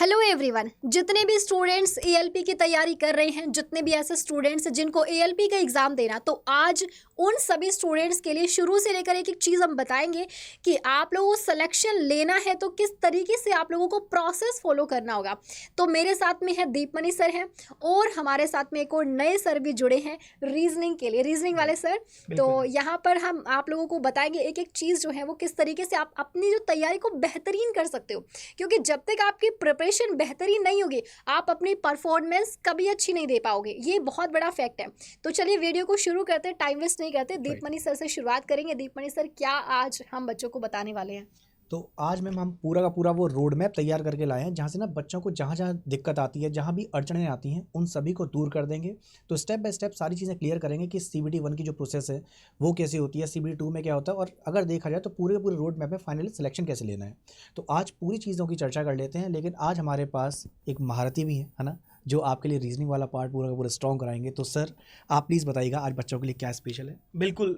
Hello everyone, जितने भी students ALP की तैयारी कर रहे हैं, जितने भी ऐसे स्टूडेंट्स जिनको एएलपी का एग्ज़ाम देना, तो आज उन सभी स्टूडेंट्स के लिए शुरू से लेकर एक एक चीज़ हम बताएंगे कि आप लोगों को सिलेक्शन लेना है तो किस तरीके से आप लोगों को प्रोसेस फॉलो करना होगा। तो मेरे साथ में है दीपमणि सर हैं और हमारे साथ में एक और नए सर भी जुड़े हैं रीजनिंग के लिए, रीजनिंग वाले सर। तो यहाँ पर हम आप लोगों को बताएंगे एक एक चीज़ जो है वो किस तरीके से आप अपनी जो तैयारी को बेहतरीन कर सकते हो, क्योंकि जब तक आपकी प्रिपरेशन बेहतरीन नहीं होगी आप अपनी परफॉर्मेंस कभी अच्छी नहीं दे पाओगे। ये बहुत बड़ा फैक्ट है। तो चलिए वीडियो को शुरू करते हैं, टाइम वेस्ट नहीं करते, दीपमणि सर से शुरुआत करेंगे। दीपमणि सर, क्या आज हम बच्चों को बताने वाले हैं? तो आज मैम हम पूरा का पूरा वो रोड मैप तैयार करके लाए हैं, जहाँ से ना बच्चों को जहाँ जहाँ दिक्कत आती है, जहाँ भी अड़चनें आती हैं, उन सभी को दूर कर देंगे। तो स्टेप बाय स्टेप सारी चीज़ें क्लियर करेंगे कि CBT 1 की जो प्रोसेस है वो कैसे होती है, CBT 2 में क्या होता है, और अगर देखा जाए तो पूरे के पूरे रोड मैप में फाइनली सिलेक्शन कैसे लेना है। तो आज पूरी चीज़ों की चर्चा कर लेते हैं, लेकिन आज हमारे पास एक महारथी भी है ना, जो आपके लिए रीजनिंग वाला पार्ट पूरा का पूरा स्ट्रॉन्ग कराएंगे। तो सर आप प्लीज़ बताइएगा आज बच्चों के लिए क्या स्पेशल है। बिल्कुल,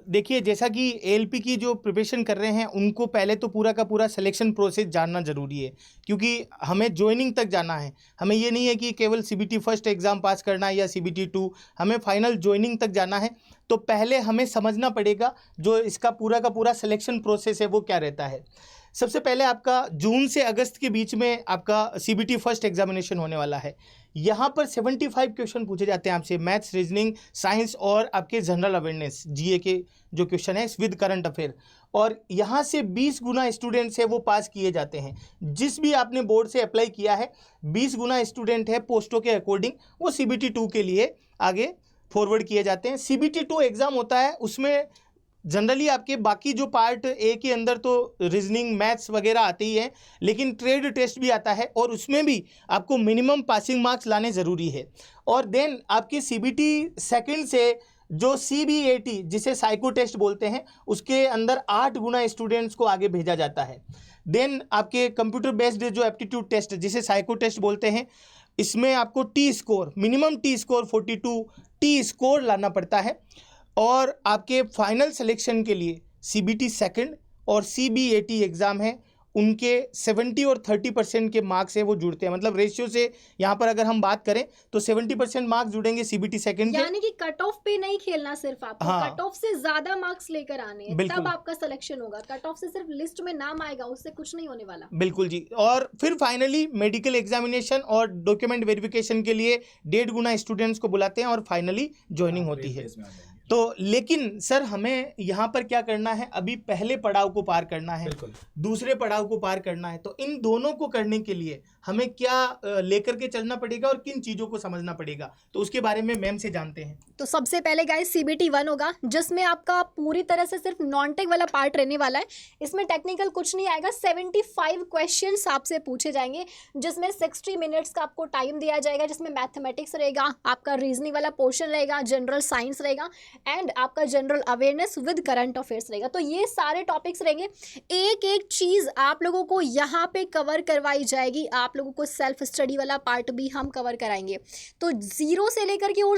देखिए, जैसा कि एएलपी की जो प्रिपरेशन कर रहे हैं उनको पहले तो पूरा का पूरा सिलेक्शन प्रोसेस जानना ज़रूरी है, क्योंकि हमें ज्वाइनिंग तक जाना है। हमें ये नहीं है कि केवल CBT फर्स्ट एग्ज़ाम पास करना है या CBT 2, हमें फाइनल ज्वाइनिंग तक जाना है। तो पहले हमें समझना पड़ेगा जो इसका पूरा का पूरा सिलेक्शन प्रोसेस है वो क्या रहता है। सबसे पहले आपका जून से अगस्त के बीच में आपका CBT फर्स्ट एग्जामिनेशन होने वाला है। यहाँ पर 75 क्वेश्चन पूछे जाते हैं आपसे, मैथ्स, रीजनिंग, साइंस और आपके जनरल अवेयरनेस GA के जो क्वेश्चन है विद करंट अफेयर। और यहाँ से 20 गुना स्टूडेंट्स है वो पास किए जाते हैं। जिस भी आपने बोर्ड से अप्लाई किया है 20 गुना स्टूडेंट है पोस्टों के अकॉर्डिंग वो CBT 2 के लिए आगे फॉरवर्ड किए जाते हैं। CBT 2 एग्ज़ाम होता है, उसमें जनरली आपके बाकी जो पार्ट ए के अंदर तो रीजनिंग, मैथ्स वगैरह आते ही है, लेकिन ट्रेड टेस्ट भी आता है और उसमें भी आपको मिनिमम पासिंग मार्क्स लाने ज़रूरी है। और देन आपके CBT सेकंड से जो CBAT जिसे साइको टेस्ट बोलते हैं उसके अंदर 8 गुना स्टूडेंट्स को आगे भेजा जाता है। देन आपके कंप्यूटर बेस्ड जो एप्टीट्यूड टेस्ट जिसे साइको टेस्ट बोलते हैं, इसमें आपको T score, minimum T score 42 T score लाना पड़ता है। और आपके फाइनल सिलेक्शन के लिए CBT सेकंड और CBAT एग्ज़ाम है, उनके 70 और 30% के मार्क्स है वो जुड़ते हैं। मतलब रेशियो से यहाँ पर अगर हम बात करें तो 70% मार्क्स जुड़ेंगे CBT सेकंड के। यानी कि कट ऑफ पे नहीं खेलना, सिर्फ आपको हाँ, कट ऑफ से ज्यादा मार्क्स लेकर आने हैं, बिल्कुल, तब आपका सिलेक्शन होगा। कट ऑफ से सिर्फ लिस्ट में नाम आएगा, उससे कुछ नहीं होने वाला। बिल्कुल जी। और फिर फाइनली मेडिकल एग्जामिनेशन और डॉक्यूमेंट वेरिफिकेशन के लिए 1.5 गुना स्टूडेंट्स को बुलाते हैं और फाइनली ज्वाइनिंग होती है। तो लेकिन सर हमें यहाँ पर क्या करना है, अभी पहले पड़ाव को पार करना है, दूसरे पड़ाव को पार करना है। तो इन दोनों को करने के लिए हमें क्या लेकर के चलना पड़ेगा और किन चीज़ों को समझना पड़ेगा, तो उसके बारे में मैम से जानते हैं। तो सबसे पहले गाइस CBT 1 होगा, जिसमें आपका पूरी तरह से सिर्फ नॉन टेक वाला पार्ट रहने वाला है। इसमें टेक्निकल कुछ नहीं आएगा। 75 क्वेश्चंस आपसे पूछे जाएंगे, जिसमें 60 मिनट्स का आपको टाइम दिया जाएगा, जिसमें मैथमेटिक्स रहेगा, आपका रीजनिंग वाला पोर्शन रहेगा, जनरल साइंस रहेगा एंड आपका general awareness with current affairs रहेगा। तो ये सारे टॉपिक्स रहेंगे। एक एक चीज़ आप लोगों को यहाँ पे कवर करवाई जाएगी। आप लोगों को सेल्फ स्टडी वाला पार्ट भी हम कवर कराएंगे। तो जीरो से लेकर के और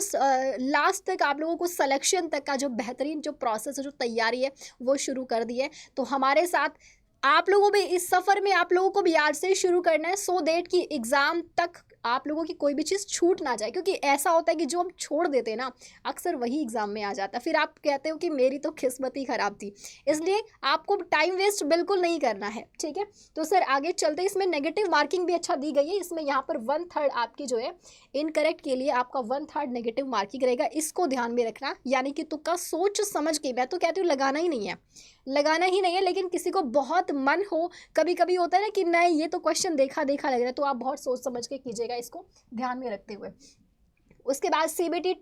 लास्ट तक आप लोगों को सिलेक्शन तक का जो बेहतरीन जो प्रोसेस है, जो तैयारी है, वो शुरू कर दी है। तो हमारे साथ आप लोगों भी इस सफ़र में आप लोगों को भी आज से ही शुरू करना है, सो दैट कि एग्ज़ाम तक आप लोगों की कोई भी चीज़ छूट ना जाए। क्योंकि ऐसा होता है कि जो हम छोड़ देते हैं ना, अक्सर वही एग्ज़ाम में आ जाता है। फिर आप कहते हो कि मेरी तो किस्मत ही ख़राब थी। इसलिए आपको टाइम वेस्ट बिल्कुल नहीं करना है, ठीक है। तो सर आगे चलते, इसमें नेगेटिव मार्किंग भी अच्छा दी गई है। इसमें यहाँ पर 1/3 आपकी जो है इनकरेक्ट के लिए आपका 1/3 नेगेटिव मार्किंग रहेगा। इसको ध्यान में रखना, यानी कि तुक्का सोच समझ के, मैं तो कहती हूँ लगाना ही नहीं है, लगाना ही नहीं है। लेकिन किसी को बहुत मन हो, कभी कभी होता है ना कि नहीं ये तो क्वेश्चन देखा देखा लग रहा है, तो आप बहुत सोच समझ के कीजिएगा, इसको ध्यान में रखते हुए। उसके बाद CBT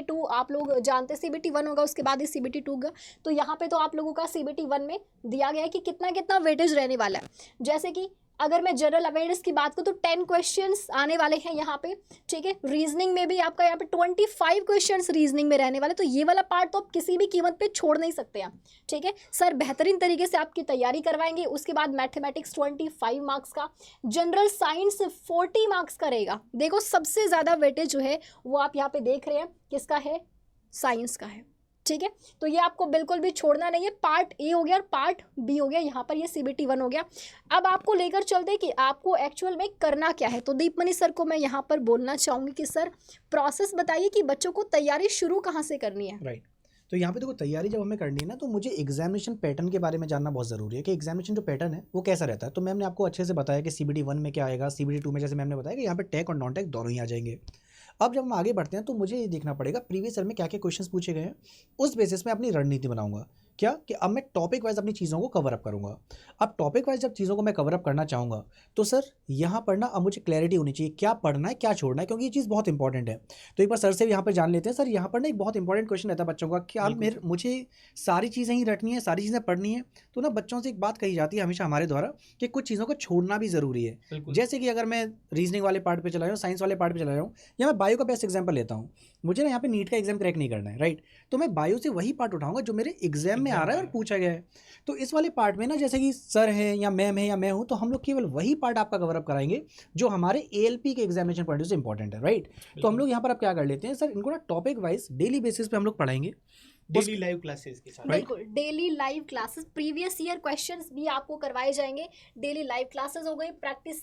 2 आप लोग जानते हैं, CBT 1 होगा, उसके बाद ही CBT 2 होगा। तो यहाँ पे तो आप लोगों का CBT 1 में दिया गया है कि कितना कितना वेटेज रहने वाला है। जैसे कि अगर मैं जनरल अवेयरनेस की बात करूँ तो 10 क्वेश्चंस आने वाले हैं यहाँ पे, ठीक है। रीजनिंग में भी आपका यहाँ पे 25 क्वेश्चंस रीजनिंग में रहने वाले। तो ये वाला पार्ट तो आप किसी भी कीमत पे छोड़ नहीं सकते हैं, ठीक है। सर बेहतरीन तरीके से आपकी तैयारी करवाएंगे। उसके बाद मैथमेटिक्स 25 मार्क्स का, जनरल साइंस 40 मार्क्स का रहेगा। देखो सबसे ज़्यादा वेटेज जो है वो आप यहाँ पे देख रहे हैं किसका है, साइंस का है, ठीक है, तो ये आपको बिल्कुल भी छोड़ना नहीं है। पार्ट ए हो गया और पार्ट बी हो गया, यहाँ पर ये CBT 1 हो गया। अब आपको लेकर चलते हैं कि आपको एक्चुअल में करना क्या है। तो दीपमणि सर को मैं यहाँ पर बोलना चाहूँगी कि सर प्रोसेस बताइए कि बच्चों को तैयारी शुरू कहाँ से करनी है। राइट, तो यहाँ पे देखो तैयारी जब हमें करनी है ना, तो मुझे एग्जामिनेशन पैटर्न के बारे में जानना बहुत ज़रूरी है कि एग्जामिनेशन जो पैटर्न है वो कैसा रहता है। तो मैम ने आपको अच्छे से बताया कि CBT 1 में क्या आएगा, CBT 2 में जैसे मैम ने बताया कि यहाँ पे टैग और नॉन टैग दोनों ही आ जाएंगे। अब जब हम आगे बढ़ते हैं तो मुझे ये देखना पड़ेगा प्रीवियस ईयर में क्या क्या क्वेश्चंस पूछे गए हैं, उस बेसिस में अपनी रणनीति बनाऊंगा। क्या कि अब मैं टॉपिक वाइज अपनी चीज़ों को कवर अप करूंगा। अब टॉपिक वाइज जब चीज़ों को मैं कवर अप करना चाहूँगा तो सर यहाँ पर ना अब मुझे क्लैरिटी होनी चाहिए क्या पढ़ना है क्या छोड़ना है, क्योंकि ये चीज़ बहुत इंपॉर्टेंट है। तो एक बार सर से यहाँ पर जान लेते हैं। सर यहाँ पर ना एक बहुत इंपॉर्टेंट क्वेश्चन रहता है बच्चों का कि आप मुझे सारी चीज़ें ही रटनी है, सारी चीज़ें पढ़नी है। तो ना बच्चों से एक बात कही जाती है हमेशा हमारे द्वारा कि कुछ चीज़ों को छोड़ना भी ज़रूरी है। जैसे कि अगर मैं रीजनिंग वाले पार्ट पे चला रहा हूँ, साइंस वाले पार्ट पे चला रहा हूँ, या मैं बायो का बेस्ट एग्जाम्पल लेता हूँ, मुझे ना यहाँ पे नीट का एग्जाम क्रैक नहीं करना है, राइट। तो मैं बायो से वही पार्ट उठाऊंगा जो मेरे एग्जाम में आ रहा है और पूछा गया है। तो इस वाले पार्ट में ना जैसे कि सर है या मैम है या मैं हूँ, तो हम लोग केवल वही पार्ट आपका कवर अप कराएंगे जो हमारे ALP के एग्जामिनेशन पॉइंट से इंपॉर्टेंट है, राइट। तो हम लोग यहाँ पर अब क्या कर लेते हैं सर, इनको ना टॉपिक वाइज डेली बेसिस पे हम लोग पढ़ाएंगे, डेली लाइव क्लासेस के साथ। बिल्कुल, daily live classes, previous year questions भी आपको करवाए जाएंगे। डेली लाइव क्लासेस हो गई, प्रैक्टिस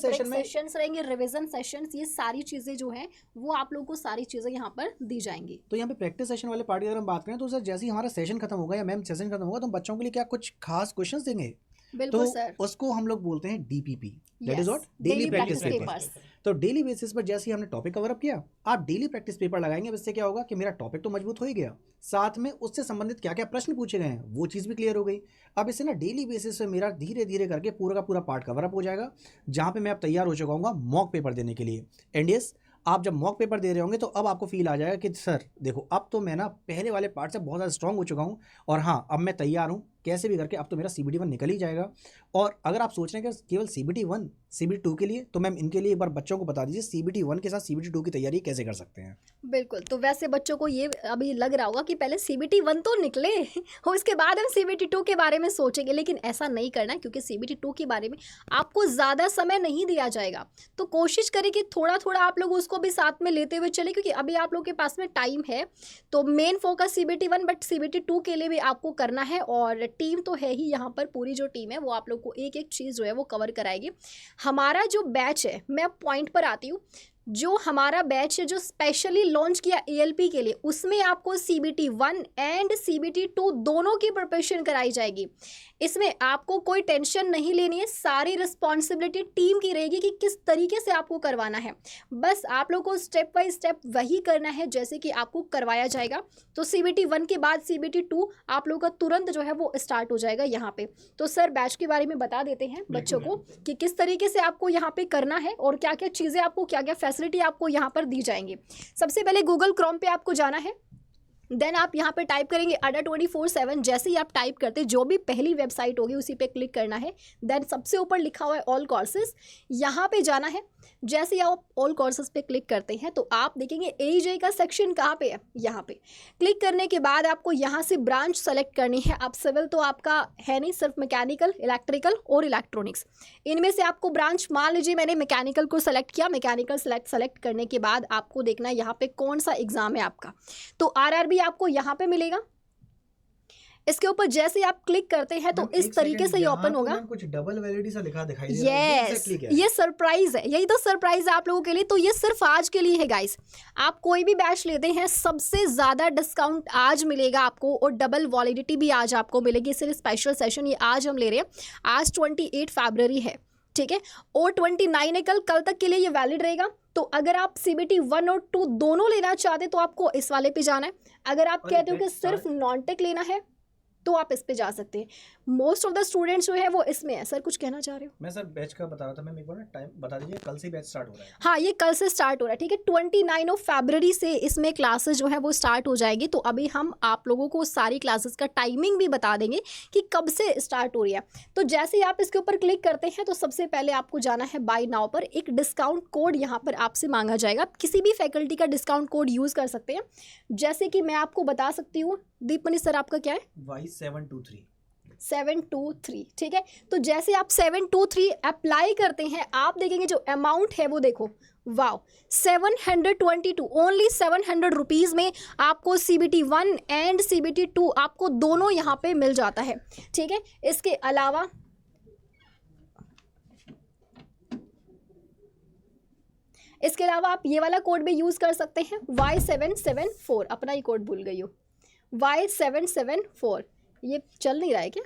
सेशंस रहेंगे, रिवीजन सेशंस, ये सारी चीजें जो हैं वो आप लोगों को सारी चीजें यहाँ पर दी जाएंगी। तो यहाँ पे प्रैक्टिस सेशन वाले पार्ट की अगर हम बात करें तो सर जैसे ही हमारा सेशन खत्म होगा या मैम सेशन खत्म होगा तो हम बच्चों के लिए क्या कुछ खास क्वेश्चंस देंगे। बिल्कुल तो सर, उसको हम लोग बोलते हैं DPP, that is Yes, what, daily daily practice practice paper. papers। तो डेली बेसिस पर जैसे ही हमने टॉपिक कवर अप किया, आप डेली प्रैक्टिस पेपर लगाएंगे। इससे क्या होगा कि मेरा टॉपिक तो मजबूत हो ही गया, साथ में उससे संबंधित क्या क्या प्रश्न पूछे गए हैं वो चीज़ भी क्लियर हो गई। अब इससे ना डेली बेसिस पे मेरा धीरे धीरे करके पूरा का पूरा पार्ट कवर अप हो जाएगा, जहाँ पे मैं अब तैयार हो चुका हूँ मॉक पेपर देने के लिए। एंड यस, आप जब मॉक पेपर दे रहे होंगे तो अब आपको फील आ जाएगा कि सर देखो अब तो मैं ना पहले वाले पार्ट से बहुत ज़्यादा स्ट्रॉन्ग हो चुका हूँ और हाँ अब मैं तैयार हूँ कैसे भी करके, अब तो मेरा CBT 1 निकल ही जाएगा। और अगर आप सोच रहे हैं कि केवल CBT 1 CBT 2 के लिए, तो मैम इनके लिए एक बार बच्चों को बता दीजिए CBT 1 के साथ CBT 2 की तैयारी कैसे कर सकते हैं। बिल्कुल, तो वैसे बच्चों को ये अभी लग रहा होगा कि पहले CBT 1 तो निकले और उसके बाद हम CBT 2 के बारे में सोचेंगे, लेकिन ऐसा नहीं करना है क्योंकि CBT 2 के बारे में आपको ज़्यादा समय नहीं दिया जाएगा। तो कोशिश करें कि थोड़ा थोड़ा आप लोग उसको भी साथ में लेते हुए चले, क्योंकि अभी आप लोग के पास में टाइम है। तो main focus CBT 1 but CBT 2 के लिए भी आपको करना है, और टीम तो है ही यहाँ पर, पूरी जो टीम है वो आप लोग को एक एक चीज़ जो है वो कवर कराएगी। हमारा जो बैच है, मैं पॉइंट पर आती हूँ, जो हमारा बैच है जो स्पेशली लॉन्च किया ALP के लिए, उसमें आपको CBT 1 एंड CBT 2 दोनों की प्रिपरेशन कराई जाएगी। इसमें आपको कोई टेंशन नहीं लेनी है, सारी रिस्पॉन्सिबिलिटी टीम की रहेगी कि किस तरीके से आपको करवाना है। बस आप लोग को स्टेप बाय स्टेप वही करना है जैसे कि आपको करवाया जाएगा। तो CBT 1 के बाद CBT 2 आप लोगों का तुरंत जो है वो स्टार्ट हो जाएगा यहाँ पे। तो सर बैच के बारे में बता देते हैं बच्चों को कि किस तरीके से आपको यहाँ पे करना है और क्या क्या चीज़ें आपको, क्या क्या फैसिलिटी आपको यहाँ पर दी जाएंगी। सबसे पहले गूगल क्रोम पे आपको जाना है, देन आप यहाँ पे टाइप करेंगे अड्डा 24/7। जैसे ही आप टाइप करते जो भी पहली वेबसाइट होगी उसी पे क्लिक करना है। देन सबसे ऊपर लिखा हुआ है ऑल कोर्सेज, यहाँ पे जाना है। जैसे ही आप ऑल कोर्सेज पे क्लिक करते हैं तो आप देखेंगे AJ का सेक्शन कहाँ पे है, यहाँ पे क्लिक करने के बाद आपको यहाँ से ब्रांच सेलेक्ट करनी है। अब सिविल तो आपका है नहीं, सिर्फ मैकेनिकल, इलेक्ट्रिकल और इलेक्ट्रॉनिक्स, इनमें से आपको ब्रांच, मान लीजिए मैंने मैकेनिकल को सेलेक्ट किया, मैकेनिकल सेलेक्ट करने के बाद आपको देखना है यहाँ पे कौन सा एग्जाम है आपका। तो RRB आपको यहाँ पे मिलेगा। इसके ऊपर जैसे आप क्लिक करते हैं तो इस तरीके से ये ओपन होगा। कुछ डबल वैलिडिटी सा लिखा दिखाई दे रहा है, यस, ये सरप्राइज है, यही तो सरप्राइज है आप लोगों के लिए। तो ये सिर्फ आज के लिए है गाइस। आप कोई भी बैच लेते हैं सबसे ज़्यादा डिस्काउंट आज मिलेगा आपको, और डबल वैलिडिटी भी आज आपको मिलेगी। इसलिए स्पेशल सेशन ये आज हम ले रहे हैं। आज 28 फरवरी है, ठीक है, और 29 है कल तक के लिए ये वैलिड रहेगा। तो अगर आप CBT 1 और 2 दोनों लेना चाहते तो आपको इस वाले पे जाना है। अगर आप कहते हो कि सिर्फ नॉन टेक लेना है तो आप इस पे जा सकते हैं। मोस्ट ऑफ द स्टूडेंट्स जो है वो इसमें है। सर कुछ कहना चाह रहे हो? मैं सर बैच का बता रहा था, मैं एक बार ना टाइम बता दीजिए, कल से बैच स्टार्ट हो रहा है। हाँ, ये कल से स्टार्ट हो रहा है, ठीक है। 29 फरवरी से इसमें क्लासेस जो है वो स्टार्ट हो जाएगी। तो अभी हम आप लोगों को सारी क्लासेस का टाइमिंग भी बता देंगे कि कब से स्टार्ट हो रही है। तो जैसे ही आप इसके ऊपर क्लिक करते हैं तो सबसे पहले आपको जाना है बाय नाउ पर। एक डिस्काउंट कोड यहाँ पर आपसे मांगा जाएगा, आप किसी भी फैकल्टी का डिस्काउंट कोड यूज़ कर सकते हैं। जैसे कि मैं आपको बता सकती हूँ, दीपमणि सर आपका क्या है? Y723, 723, ठीक है। तो जैसे आप 723 अप्लाई करते हैं, आप देखेंगे जो अमाउंट है वो देखो वाओ 722 ओनली 700 रुपीज़ में आपको CBT 1 एंड CBT 2 आपको दोनों यहाँ पे मिल जाता है, ठीक है। इसके अलावा आप ये वाला कोड भी यूज़ कर सकते हैं Y774, अपना ही कोड भूल गई हो, Y774, ये चल नहीं रहा है क्या,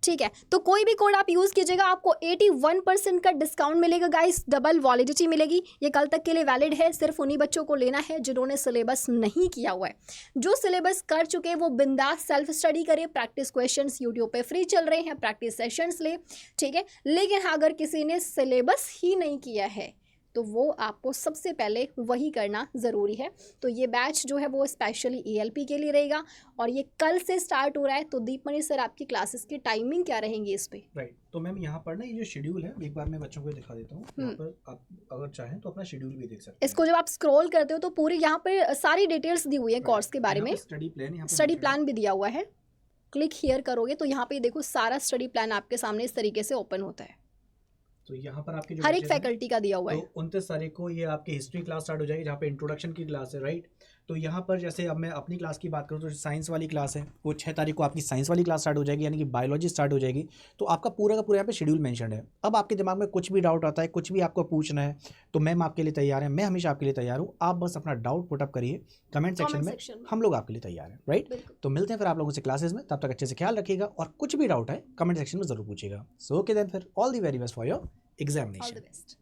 ठीक है। तो कोई भी कोड आप यूज़ कीजिएगा, आपको 81% का डिस्काउंट मिलेगा गाइस, डबल वैलिडिटी मिलेगी। ये कल तक के लिए वैलिड है, सिर्फ उन्हीं बच्चों को लेना है जिन्होंने सिलेबस नहीं किया हुआ है। जो सिलेबस कर चुके हैं वो बिंदास सेल्फ स्टडी करें, प्रैक्टिस क्वेश्चंस यूट्यूब पे फ्री चल रहे हैं, प्रैक्टिस सेशंस ले, ठीक है। लेकिन अगर किसी ने सिलेबस ही नहीं किया है तो वो आपको सबसे पहले वही करना ज़रूरी है। तो ये बैच जो है वो स्पेशली ELP के लिए रहेगा और ये कल से स्टार्ट हो रहा है। तो दीपमणि सर आपकी क्लासेस की टाइमिंग क्या रहेंगी इस पे? राइट, तो मैम यहाँ पर ना ये जो शेड्यूल है एक बार मैं बच्चों को दिखा देता हूँ। यहाँ पर आप अगर चाहें तो अपना शेड्यूल भी देख सकते हैं। इसको जब आप स्क्रॉल करते हो तो पूरी यहाँ पे सारी डिटेल्स दी हुई है कोर्स के बारे में, स्टडी प्लान भी दिया हुआ है। क्लिक हियर करोगे तो यहाँ पे देखो सारा स्टडी प्लान आपके सामने इस तरीके से ओपन होता है। तो यहाँ पर आपके जो हर एक फैकल्टी का दिया हुआ है। तो 29 तारीख को ये आपकी हिस्ट्री क्लास स्टार्ट हो जाएगी जहाँ पे इंट्रोडक्शन की क्लास है, राइट। तो यहाँ पर जैसे अब मैं अपनी क्लास की बात करूँ तो साइंस वाली क्लास है वो 6 तारीख को आपकी साइंस वाली क्लास स्टार्ट हो जाएगी, यानी कि बायोलॉजी स्टार्ट हो जाएगी। तो आपका पूरा का पूरा यहाँ पे शेड्यूल मेंशन है। अब आपके दिमाग में कुछ भी डाउट आता है, कुछ भी आपको पूछना है, तो मैम आपके लिए तैयार है, मैं हमेशा आपके लिए तैयार हूँ। आप बस अपना डाउट पुटअप करिए कमेंट सेक्शन में, हम लोग आपके लिए तैयार हैं, राइट। तो मिलते हैं फिर आप लोगों से क्लासेस में, तब तक अच्छे से ख्याल रखिएगा और कुछ भी डाउट है कमेंट सेक्शन में जरूर पूछिएगा। सो ओके देन फिर all the very best for your examination.